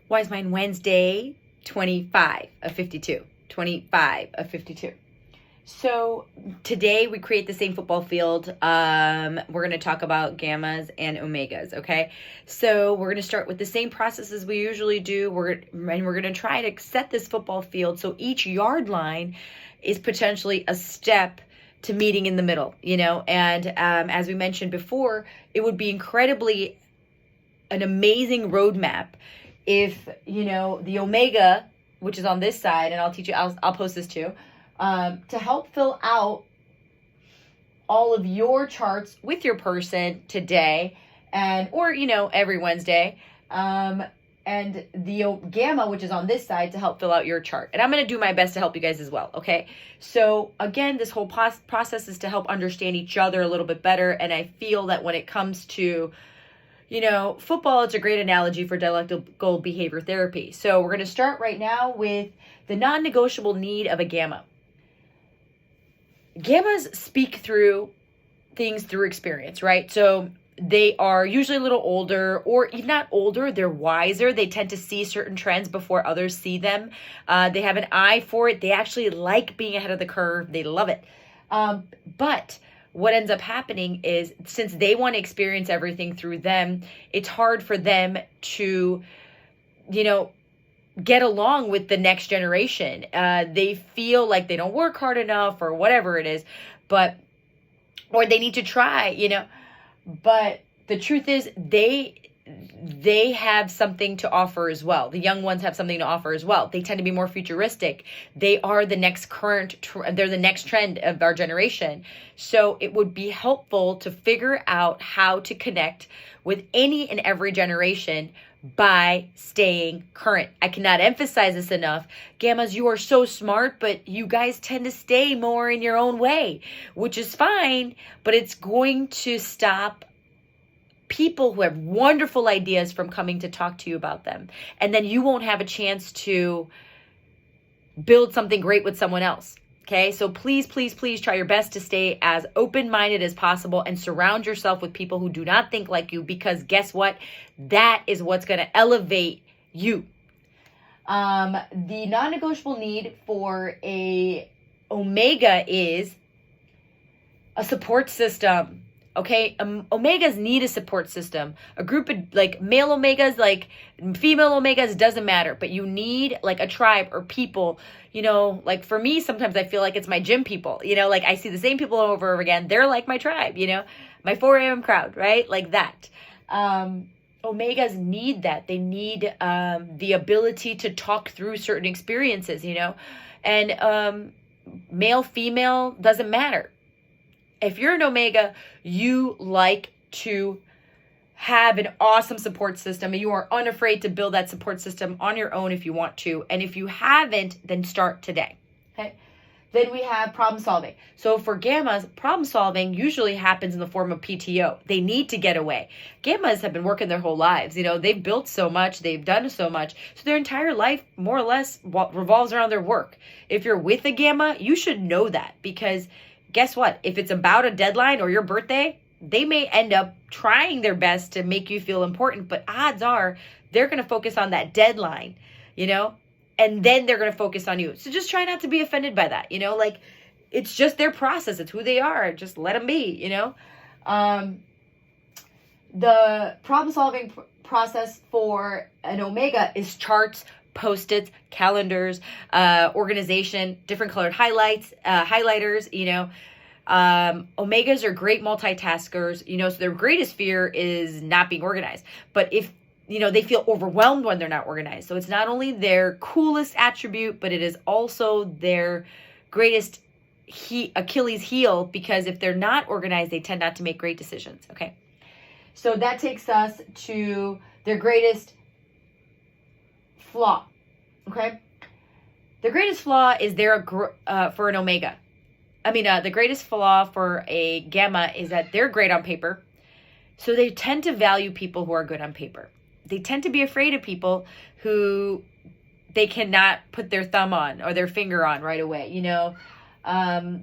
Wise Mind Wednesday 25 of 52. 25 of 52. So today we create the same football field. We're going to talk about gammas and omegas, okay? So we're going to start with the same process as we usually do. We're going to try to set this football field so each yard line is potentially a step to meeting in the middle, And as we mentioned before, it would be an amazing roadmap if, the omega, which is on this side, and I'll teach you, I'll post this too, to help fill out all of your charts with your person today or every Wednesday, and the gamma, which is on this side, to help fill out your chart. And I'm going to do my best to help you guys as well, okay? So again, this whole process is to help understand each other a little bit better, and I feel that when it comes to football, it's a great analogy for dialectical behavior therapy. So we're going to start right now with the non-negotiable need of a gamma. Gammas speak through things through experience, right? So they are usually a little older, or if not older, they're wiser. They tend to see certain trends before others see them. They have an eye for it. They actually like being ahead of the curve. They love it. But what ends up happening is, since they want to experience everything through them, it's hard for them to, get along with the next generation. They feel like they don't work hard enough or whatever it is, or they need to try, but the truth is they have something to offer as well. The young ones have something to offer as well. They tend to be more futuristic. They are the next they're the next trend of our generation. So it would be helpful to figure out how to connect with any and every generation by staying current. I cannot emphasize this enough. Gammas, you are so smart, but you guys tend to stay more in your own way, which is fine, but it's going to stop people who have wonderful ideas from coming to talk to you about them. And then you won't have a chance to build something great with someone else. Okay, so please, please, please try your best to stay as open-minded as possible and surround yourself with people who do not think like you, because guess what? That is what's going to elevate you. The non-negotiable need for a omega is a support system. Okay, omegas need a support system. A group of male omegas, female omegas, doesn't matter. But you need a tribe or people, for me, sometimes I feel like it's my gym people, I see the same people over and over again. They're like my tribe, my 4 a.m. crowd, right? Like that. Omegas need that. They need the ability to talk through certain experiences, and male, female, doesn't matter. If you're an omega, you like to have an awesome support system, and you are unafraid to build that support system on your own if you want to. And if you haven't, then start today. Okay. Then we have problem solving. So for gammas, problem solving usually happens in the form of PTO. They need to get away. Gammas have been working their whole lives. They've built so much, they've done so much. So their entire life, more or less, revolves around their work. If you're with a gamma, you should know that, because guess what? If it's about a deadline or your birthday, they may end up trying their best to make you feel important, but odds are they're going to focus on that deadline, and then they're going to focus on you. So just try not to be offended by that, it's just their process. It's who they are. Just let them be, The problem-solving process for an omega is charts, Post-its, calendars, organization, different colored highlighters, omegas are great multitaskers, so their greatest fear is not being organized. But if, they feel overwhelmed when they're not organized. So it's not only their coolest attribute, but it is also their greatest Achilles heel, because if they're not organized, they tend not to make great decisions. Okay. So that takes us to their greatest flaw. Okay. The greatest flaw is for an omega. The greatest flaw for a gamma is that they're great on paper. So they tend to value people who are good on paper. They tend to be afraid of people who they cannot put their thumb on or their finger on right away.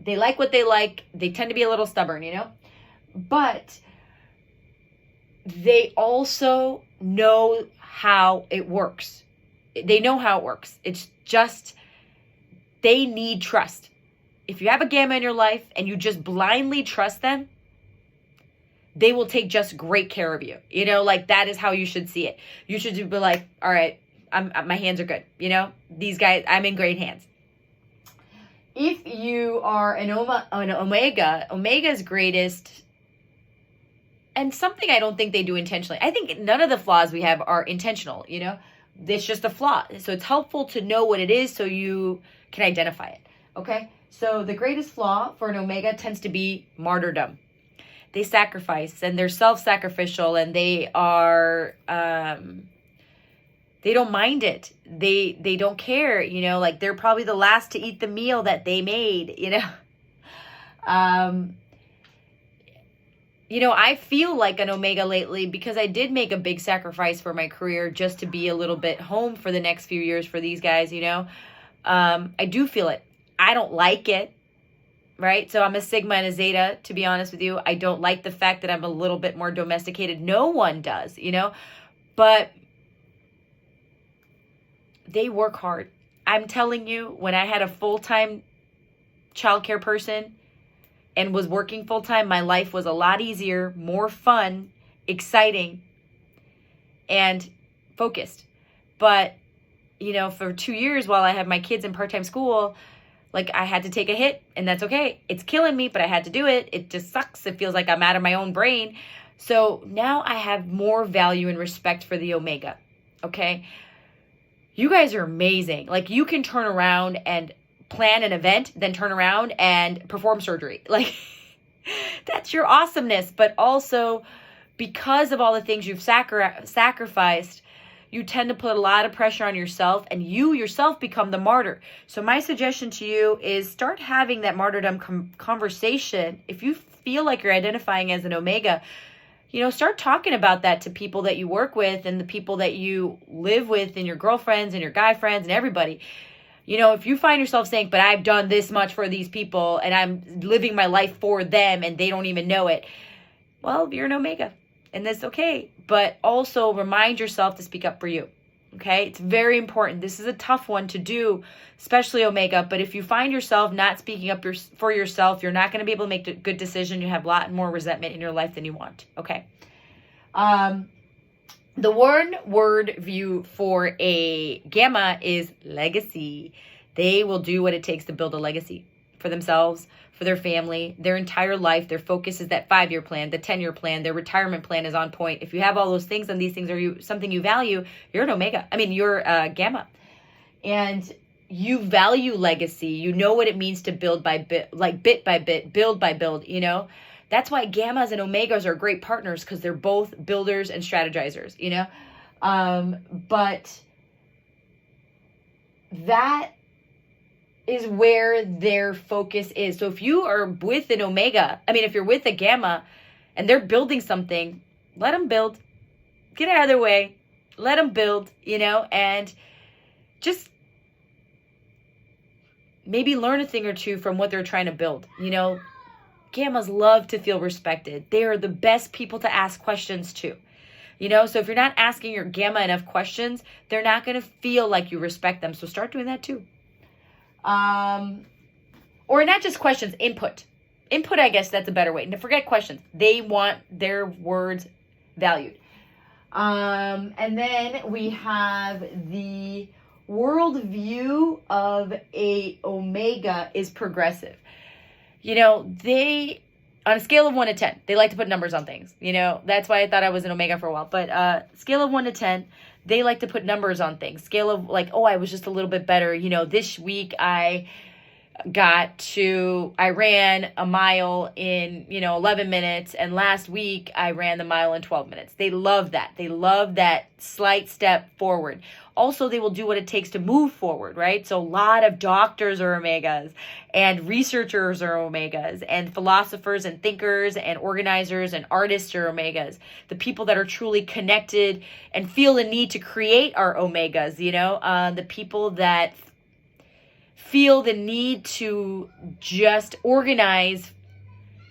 They like what they like. They tend to be a little stubborn, but they also know how it works. They know how it works. It's just, they need trust. If you have a Gamma in your life and you just blindly trust them, they will take just great care of you. You know, like that is how you should see it. You should be like, all right, my hands are good. You know, these guys, I'm in great hands. If you are an Omega, Omega's greatest, and something I don't think they do intentionally. I think none of the flaws we have are intentional, you know? It's just a flaw. So it's helpful to know what it is so you can identify it, okay? So the greatest flaw for an Omega tends to be martyrdom. They sacrifice, and they're self-sacrificial, and they are, they don't mind it. They don't care, you know, like they're probably the last to eat the meal that they made, you know? You know, I feel like an Omega lately because I did make a big sacrifice for my career just to be a little bit home for the next few years for these guys, you know. I do feel it. I don't like it, right? So I'm a Sigma and a Zeta, to be honest with you. I don't like the fact that I'm a little bit more domesticated. No one does, you know. But they work hard. I'm telling you, when I had a full-time childcare person and was working full-time, my life was a lot easier, more fun, exciting, and focused. But, you know, for 2 years while I had my kids in part-time school, like I had to take a hit, and that's okay. It's killing me, but I had to do it. It just sucks. It feels like I'm out of my own brain. So now I have more value and respect for the Omega, okay? You guys are amazing. Like, you can turn around and plan an event, then turn around and perform surgery. Like, that's your awesomeness. But also, because of all the things you've sacrificed, you tend to put a lot of pressure on yourself, and you yourself become the martyr. So my suggestion to you is start having that martyrdom conversation. If you feel like you're identifying as an Omega, you know, start talking about that to people that you work with and the people that you live with and your girlfriends and your guy friends and everybody. You know, if you find yourself saying, but I've done this much for these people and I'm living my life for them and they don't even know it, well, you're an Omega and that's okay. But also remind yourself to speak up for you. Okay, it's very important. This is a tough one to do, especially Omega. But if you find yourself not speaking up for yourself, you're not going to be able to make a good decision. You have a lot more resentment in your life than you want. Okay. The one word view for a Gamma is legacy. They will do what it takes to build a legacy for themselves, for their family, their entire life. Their focus is that 5-year plan, the 10-year plan, their retirement plan is on point. If you have all those things and these things are something you value, you're an Omega. I mean, you're a Gamma. And you value legacy. You know what it means to build by bit, like bit by bit, build by build, you know? That's why Gammas and Omegas are great partners, because they're both builders and strategizers, you know? But that is where their focus is. So if you are with an Omega, I mean, if you're with a Gamma and they're building something, let them build. Get out of their way. Let them build, you know, and just maybe learn a thing or two from what they're trying to build. You know, Gammas love to feel respected. They are the best people to ask questions to. You know, so if you're not asking your Gamma enough questions, they're not going to feel like you respect them. So start doing that too. Or not just questions, input. Input, I guess that's a better way. Forget questions. They want their words valued. And then we have the worldview of a Omega is progressive. You know, they, on a scale of 1 to 10, they like to put numbers on things. You know, that's why I thought I was an Omega for a while. But scale of 1 to 10, they like to put numbers on things. Scale of like, oh, I was just a little bit better. You know, this week I ran a mile in, 11 minutes. And last week I ran the mile in 12 minutes. They love that. They love that slight step forward. Also, they will do what it takes to move forward, right? So a lot of doctors are Omegas, and researchers are Omegas, and philosophers and thinkers and organizers and artists are Omegas. The people that are truly connected and feel the need to create are Omegas, the people that feel the need to just organize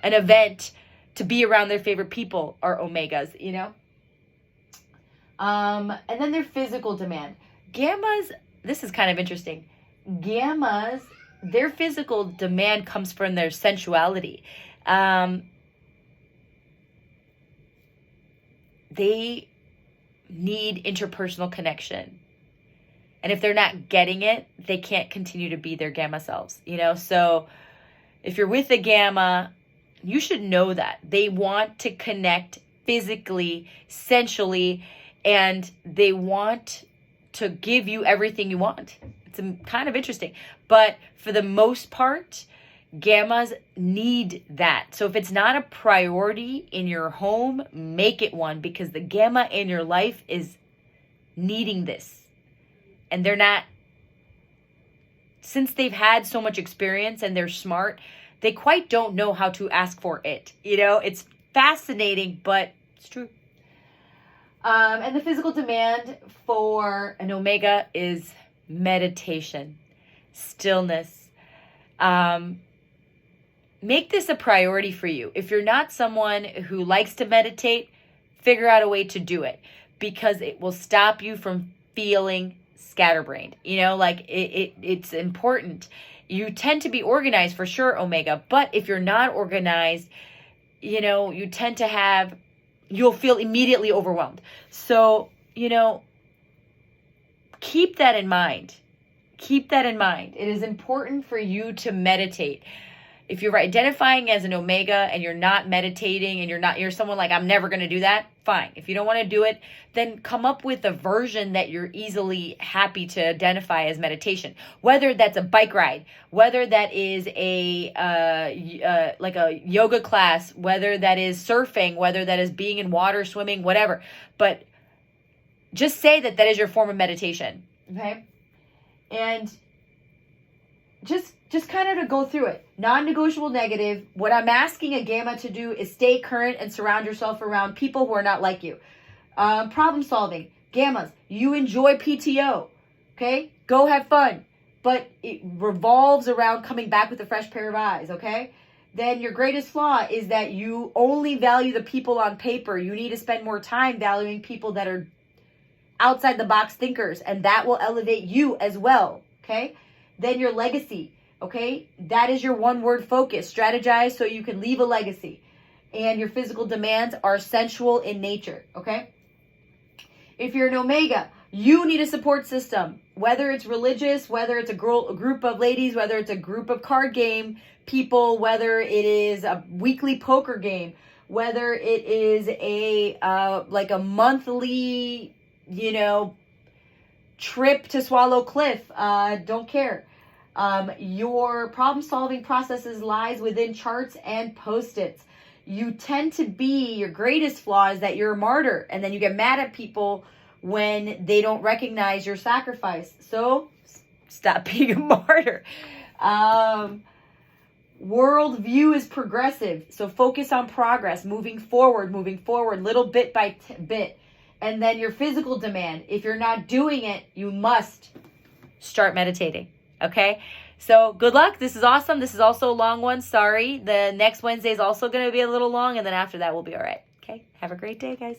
an event to be around their favorite people are Omegas, And then their physical demand. Gammas, this is kind of interesting. Gammas, their physical demand comes from their sensuality. They need interpersonal connection. And if they're not getting it, they can't continue to be their gamma selves, you know? So if you're with a gamma, you should know that. They want to connect physically, sensually, and they want to give you everything you want. It's kind of interesting. But for the most part, gammas need that. So if it's not a priority in your home, make it one, because the gamma in your life is needing this. And they're not, since they've had so much experience and they're smart, they quite don't know how to ask for it. You know, it's fascinating, but it's true. And the physical demand for an Omega is meditation, stillness. Make this a priority for you. If you're not someone who likes to meditate, figure out a way to do it, because it will stop you from feeling scatterbrained. You know, like it's important. You tend to be organized for sure, Omega, but if you're not organized, you know, you tend to have, you'll feel immediately overwhelmed. So, you know, keep that in mind. Keep that in mind. It is important for you to meditate. If you're identifying as an Omega and you're not meditating and you're someone like, I'm never going to do that, fine. If you don't want to do it, then come up with a version that you're easily happy to identify as meditation. Whether that's a bike ride, whether that is like a yoga class, whether that is surfing, whether that is being in water, swimming, whatever. But just say that that is your form of meditation, okay? And just kind of to go through it. Non-negotiable negative. What I'm asking a gamma to do is stay current and surround yourself around people who are not like you. Problem solving. Gammas, you enjoy PTO. Okay? Go have fun. But it revolves around coming back with a fresh pair of eyes. Okay? Then your greatest flaw is that you only value the people on paper. You need to spend more time valuing people that are outside the box thinkers. And that will elevate you as well. Okay? Then your legacy. Okay, that is your one word focus. Strategize so you can leave a legacy. And your physical demands are sensual in nature. Okay, if you're an Omega, you need a support system, whether it's religious, whether it's a group of ladies, whether it's a group of card game people, whether it is a weekly poker game, whether it is a like a monthly, you know, trip to Swallow Cliff. Don't care. Your problem-solving processes lies within charts and Post-its. You tend to be, your greatest flaw is that you're a martyr, and then you get mad at people when they don't recognize your sacrifice. So, stop being a martyr. Worldview is progressive, so focus on progress, moving forward, little bit by bit. And then your physical demand, if you're not doing it, you must start meditating. Okay, so good luck. This is awesome. This is also a long one. Sorry. The next Wednesday is also going to be a little long, and then after that, we'll be all right. Okay, have a great day, guys.